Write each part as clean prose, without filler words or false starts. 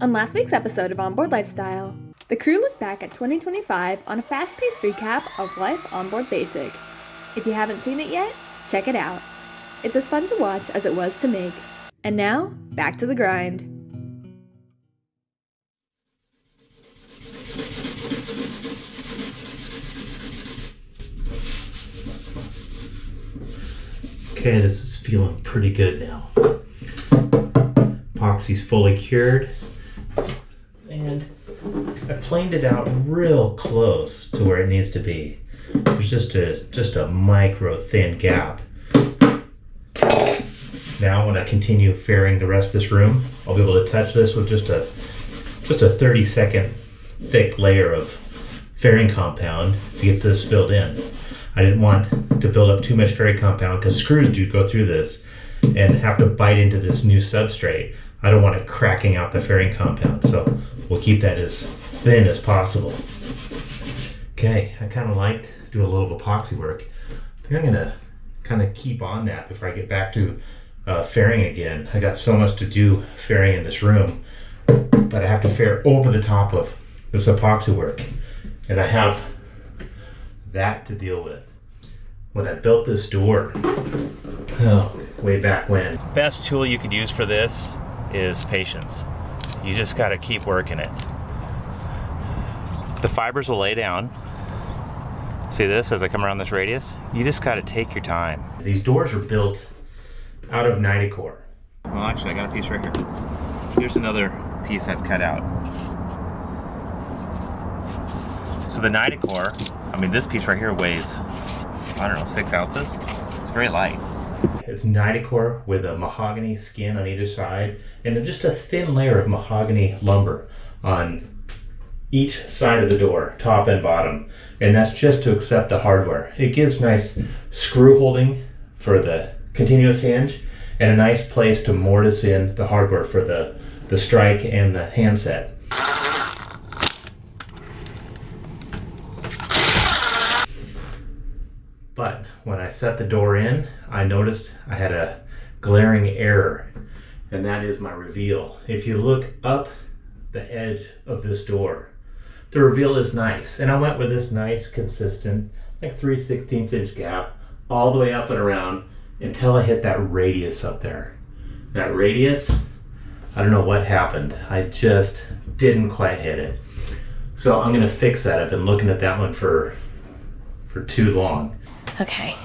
On last week's episode of Onboard Lifestyle, the crew looked back at 2025 on a fast-paced recap of Life Onboard Basic. If you haven't seen it yet, check it out. It's as fun to watch as it was to make. And now, back to the grind. Okay, this is feeling pretty good now. Epoxy's fully cured, and I planed it out real close to where it needs to be. There's just a micro thin gap. Now when I continue fairing the rest of this room, I'll be able to touch this with just a 30-second thick layer of fairing compound to get this filled in. I didn't want to build up too much fairing compound because screws do go through this and have to bite into this new substrate. I don't want it cracking out the fairing compound, so we'll keep that as thin as possible. Okay, I kind of liked doing a little epoxy work. I think I'm gonna kind of keep on that before I get back to fairing again. I got so much to do fairing in this room, but I have to fair over the top of this epoxy work, and I have that to deal with. When I built this door, way back when. Best tool you could use for this is patience. You just got to keep working it. The fibers will lay down. See this as I come around this radius? You just got to take your time. These doors are built out of 90 core. Well, actually I got a piece right here. Here's another piece I've cut out. So the 90 core, I mean this piece right here weighs, I don't know, 6 ounces. It's very light. It's 90 core with a mahogany skin on either side and then just a thin layer of mahogany lumber on each side of the door, top and bottom. And that's just to accept the hardware. It gives nice screw holding for the continuous hinge and a nice place to mortise in the hardware for the strike and the handset. But when I set the door in, I noticed I had a glaring error, and that is my reveal. If you look up the edge of this door, the reveal is nice. And I went with this nice, consistent, like 3/16 inch gap all the way up and around until I hit that radius up there. That radius, I don't know what happened. I just didn't quite hit it. So I'm gonna fix that. I've been looking at that one for too long. Okay,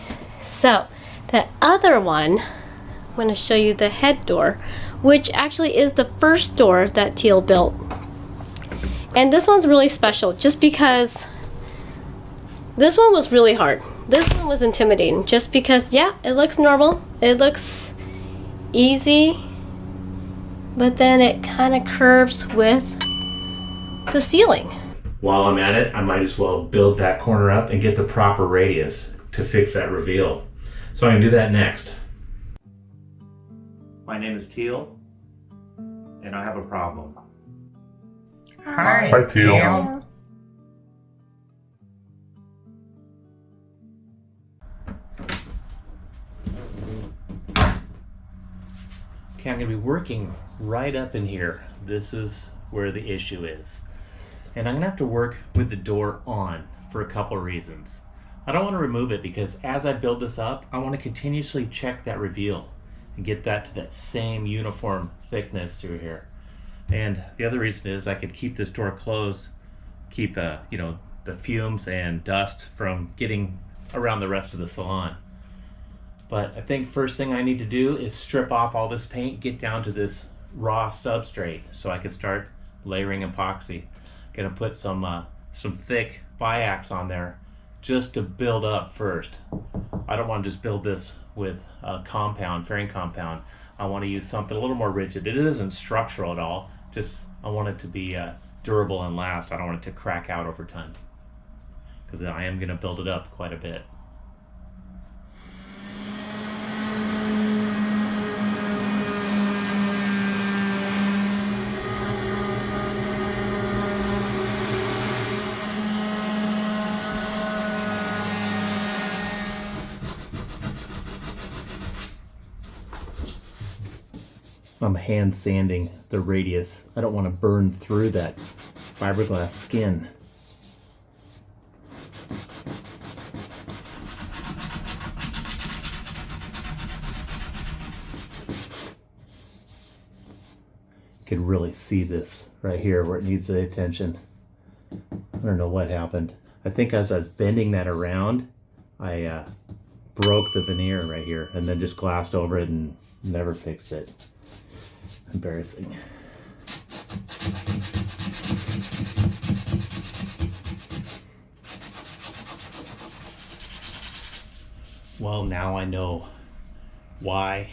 so the other one, I'm going to show you the head door, which actually is the first door that Teal built. And this one's really special just because this one was really hard. This one was intimidating just because, yeah, it looks normal. It looks easy, but then it kind of curves with the ceiling. While I'm at it, I might as well build that corner up and get the proper radius to fix that reveal. So I'm gonna do that next. My name is Teal, and I have a problem. Hi, Teal. Okay, I'm gonna be working right up in here. This is where the issue is. And I'm gonna have to work with the door on for a couple reasons. I don't want to remove it because as I build this up, I want to continuously check that reveal and get that to that same uniform thickness through here. And the other reason is I could keep this door closed, keep the fumes and dust from getting around the rest of the salon. But I think first thing I need to do is strip off all this paint, get down to this raw substrate so I can start layering epoxy. Gonna put some thick biax on there just to build up first. I don't want to just build this with compound, fairing compound. I want to use something a little more rigid. It isn't structural at all, just I want it to be durable and last. I don't want it to crack out over time because I am going to build it up quite a bit. I'm hand sanding the radius. I don't want to burn through that fiberglass skin. You can really see this right here where it needs the attention. I don't know what happened. I think as I was bending that around, I broke the veneer right here and then just glassed over it and never fixed it. Embarrassing. Well, now I know why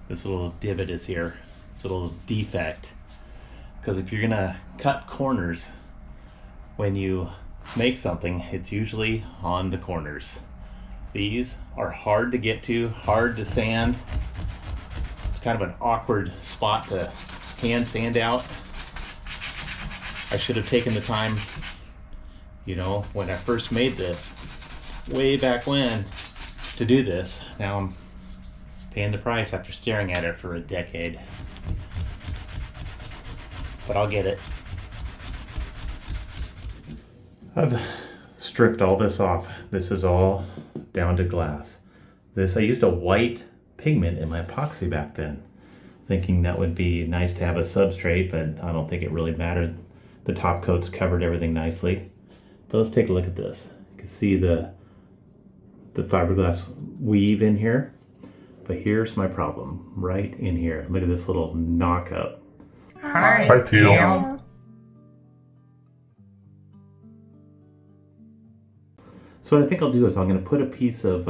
this little divot is here. It's a little defect. Because if you're gonna cut corners when you make something, it's usually on the corners. These are hard to get to, hard to sand. It's kind of an awkward spot to hand sand out. I should have taken the time, when I first made this, way back when, to do this. Now I'm paying the price after staring at it for a decade. But I'll get it. I've stripped all this off. This is all down to glass. I used a white pigment in my epoxy back then, thinking that would be nice to have a substrate, but I don't think it really mattered. The top coats covered everything nicely. But let's take a look at this. You can see the fiberglass weave in here. But here's my problem, right in here. Look at this little knock-up. Hi, Teal. So what I think I'll do is I'm going to put a piece of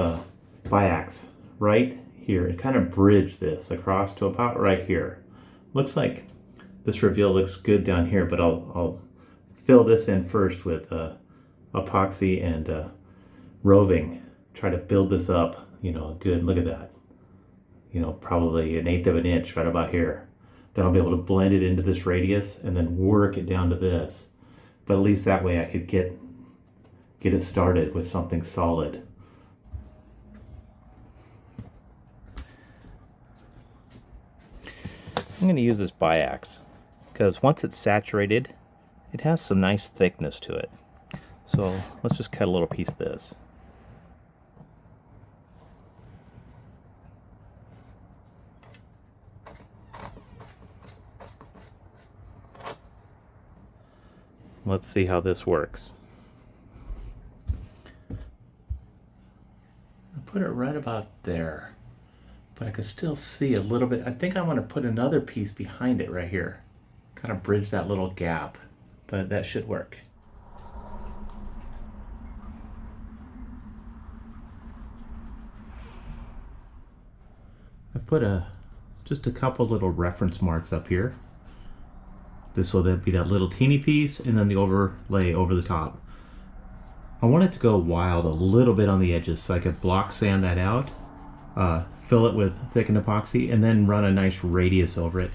biax right here and kind of bridge this across to about right here. Looks like this reveal looks good down here, but I'll fill this in first with epoxy and roving. Try to build this up, good. Look at that. Probably 1/8 of an inch right about here. Then I'll be able to blend it into this radius and then work it down to this. But at least that way I could get it started with something solid. I'm going to use this biax because once it's saturated, it has some nice thickness to it. So let's just cut a little piece of this. Let's see how this works. Put it right about there, but I can still see a little bit. I think I want to put another piece behind it right here, kind of bridge that little gap, but that should work. I put just a couple little reference marks up here. This will then be that little teeny piece and then the overlay over the top. I want it to go wild a little bit on the edges so I could block sand that out, fill it with thickened epoxy, and then run a nice radius over it.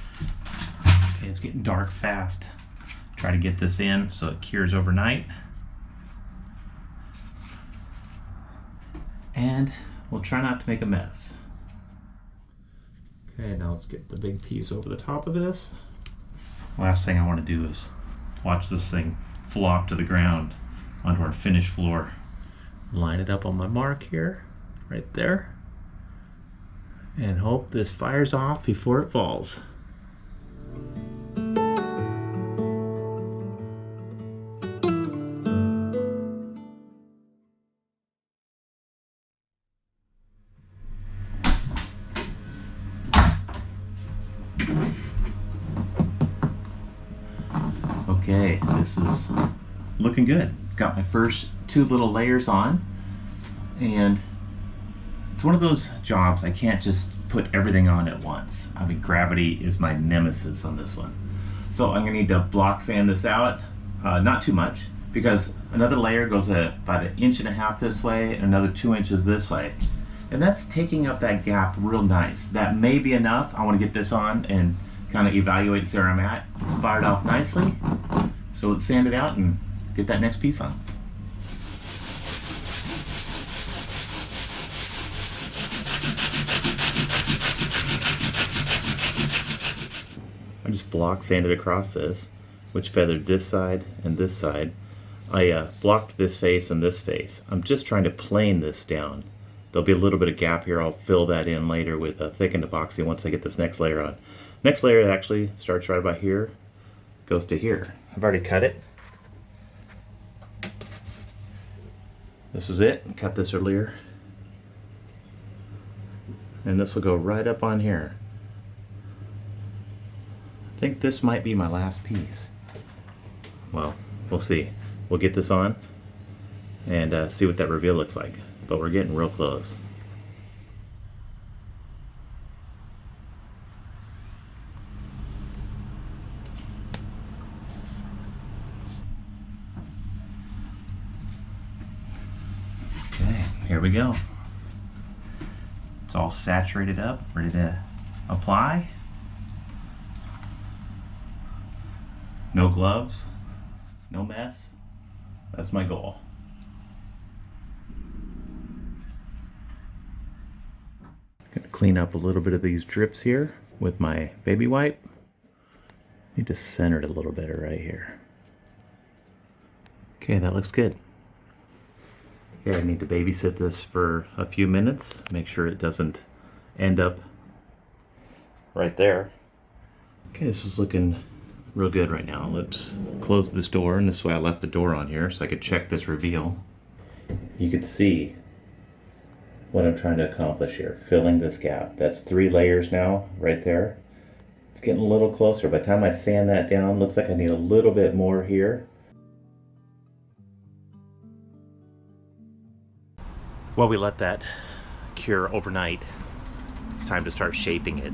Okay, it's getting dark fast. Try to get this in so it cures overnight. And we'll try not to make a mess. Okay, now let's get the big piece over the top of this. Last thing I want to do is watch this thing flop to the ground onto our finished floor. Line it up on my mark here, right there, and hope this fires off before it falls. Okay, this is looking good. Got my first 2 little layers on, and it's one of those jobs I can't just put everything on at once. I mean, gravity is my nemesis on this one. So I'm gonna need to block sand this out, not too much, because another layer goes about 1.5 inches this way, and another 2 inches this way. And that's taking up that gap real nice. That may be enough. I wanna get this on and kind of evaluate where I'm at. It's fired off nicely. So let's sand it out and get that next piece on. block sanded across this, which feathered this side and this side. I blocked this face and this face. I'm just trying to plane this down. There'll be a little bit of gap here. I'll fill that in later with a thickened epoxy once I get this next layer on. Next layer actually starts right about here, goes to here. I've already cut it. This is it. Cut this earlier. And this will go right up on here. I think this might be my last piece. Well, we'll see. We'll get this on and see what that reveal looks like. But we're getting real close. Okay, here we go. It's all saturated up, ready to apply. No gloves, no mess. That's my goal. Gonna clean up a little bit of these drips here with my baby wipe. Need to center it a little better right here. Okay, that looks good. Okay, I need to babysit this for a few minutes, make sure it doesn't end up right there. Okay, this is looking real good right now. Let's close this door, and this way I left the door on here so I could check this reveal. You could see what I'm trying to accomplish here, filling this gap. That's 3 layers now, right there. It's getting a little closer. By the time I sand that down, looks like I need a little bit more here. Well, we let that cure overnight. It's time to start shaping it.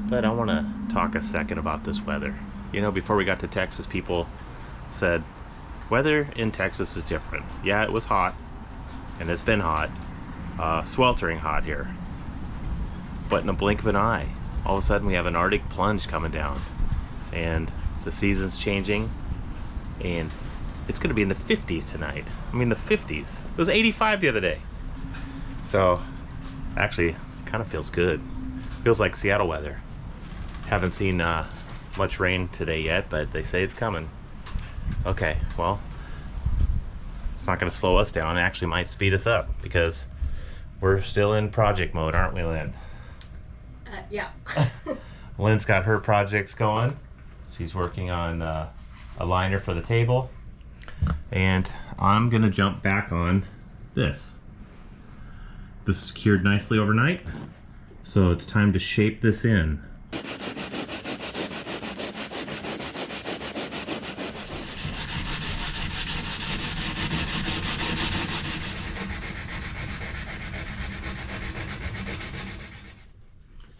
But I want to talk a second about this weather. You know, before we got to Texas, people said, weather in Texas is different. Yeah, it was hot, and it's been hot, sweltering hot here. But in a blink of an eye, all of a sudden we have an Arctic plunge coming down, and the season's changing, and it's going to be in the 50s tonight. I mean, the 50s. It was 85 the other day. So, actually, kind of feels good. Feels like Seattle weather. Haven't seen much rain today yet, but they say it's coming. Okay, well, it's not going to slow us down. It actually might speed us up because we're still in project mode, aren't we, Lynn? Yeah. Lynn's got her projects going. She's working on a liner for the table. And I'm going to jump back on this. This is cured nicely overnight, so it's time to shape this in.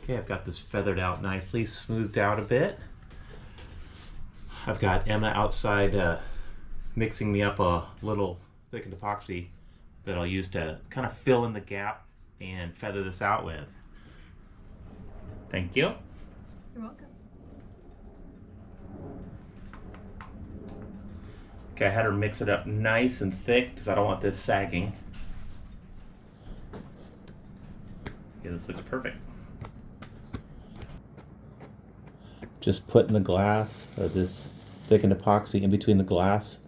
Okay, I've got this feathered out nicely, smoothed out a bit. I've got Emma outside mixing me up a little thickened epoxy that I'll use to kind of fill in the gap and feather this out with. Thank you. You're welcome. Okay, I had her mix it up nice and thick because I don't want this sagging. Okay, this looks perfect. Just putting the glass, or this thickened epoxy, in between the glass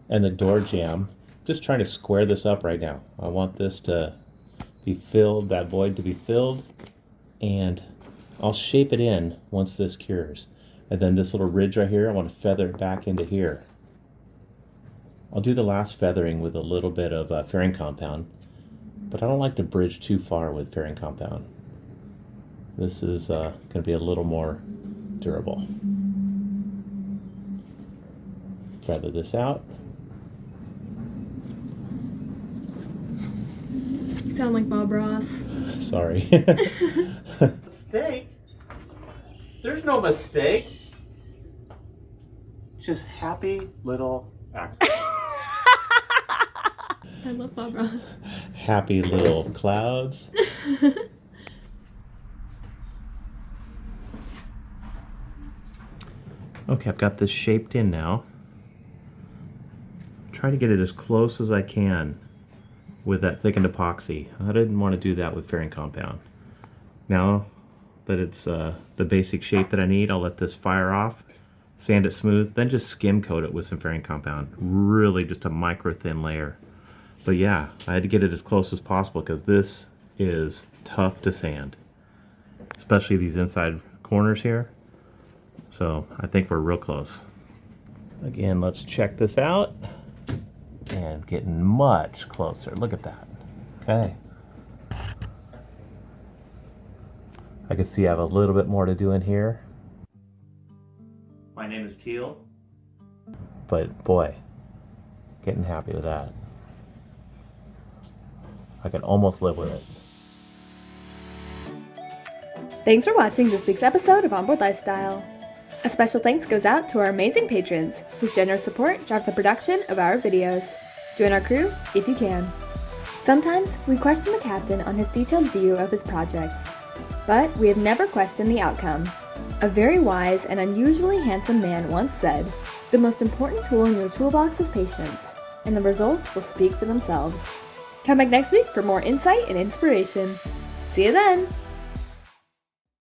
and the door jamb. Just trying to square this up right now. I want this to be filled, that void to be filled, and I'll shape it in once this cures. And then this little ridge right here, I want to feather it back into here. I'll do the last feathering with a little bit of fairing compound, but I don't like to bridge too far with fairing compound. This is going to be a little more durable. Feather this out. You sound like Bob Ross. Sorry. Mistake? There's no mistake. Just happy little accident. I love Bob Ross. Happy little clouds. Okay, I've got this shaped in now. Try to get it as close as I can with that thickened epoxy. I didn't want to do that with fairing compound. Now, that it's the basic shape that I need, I'll let this fire off, sand it smooth, then just skim coat it with some fairing compound. Really just a micro thin layer. But yeah, I had to get it as close as possible because this is tough to sand, especially these inside corners here. So I think we're real close. Again, let's check this out. And getting much closer. Look at that. Okay. I can see I have a little bit more to do in here. My name is Teal. But boy, getting happy with that. I can almost live with it. Thanks for watching this week's episode of Onboard Lifestyle. A special thanks goes out to our amazing patrons, whose generous support drives the production of our videos. Join our crew if you can. Sometimes we question the captain on his detailed view of his projects, but we have never questioned the outcome. A very wise and unusually handsome man once said, "The most important tool in your toolbox is patience, and the results will speak for themselves." Come back next week for more insight and inspiration. See you then!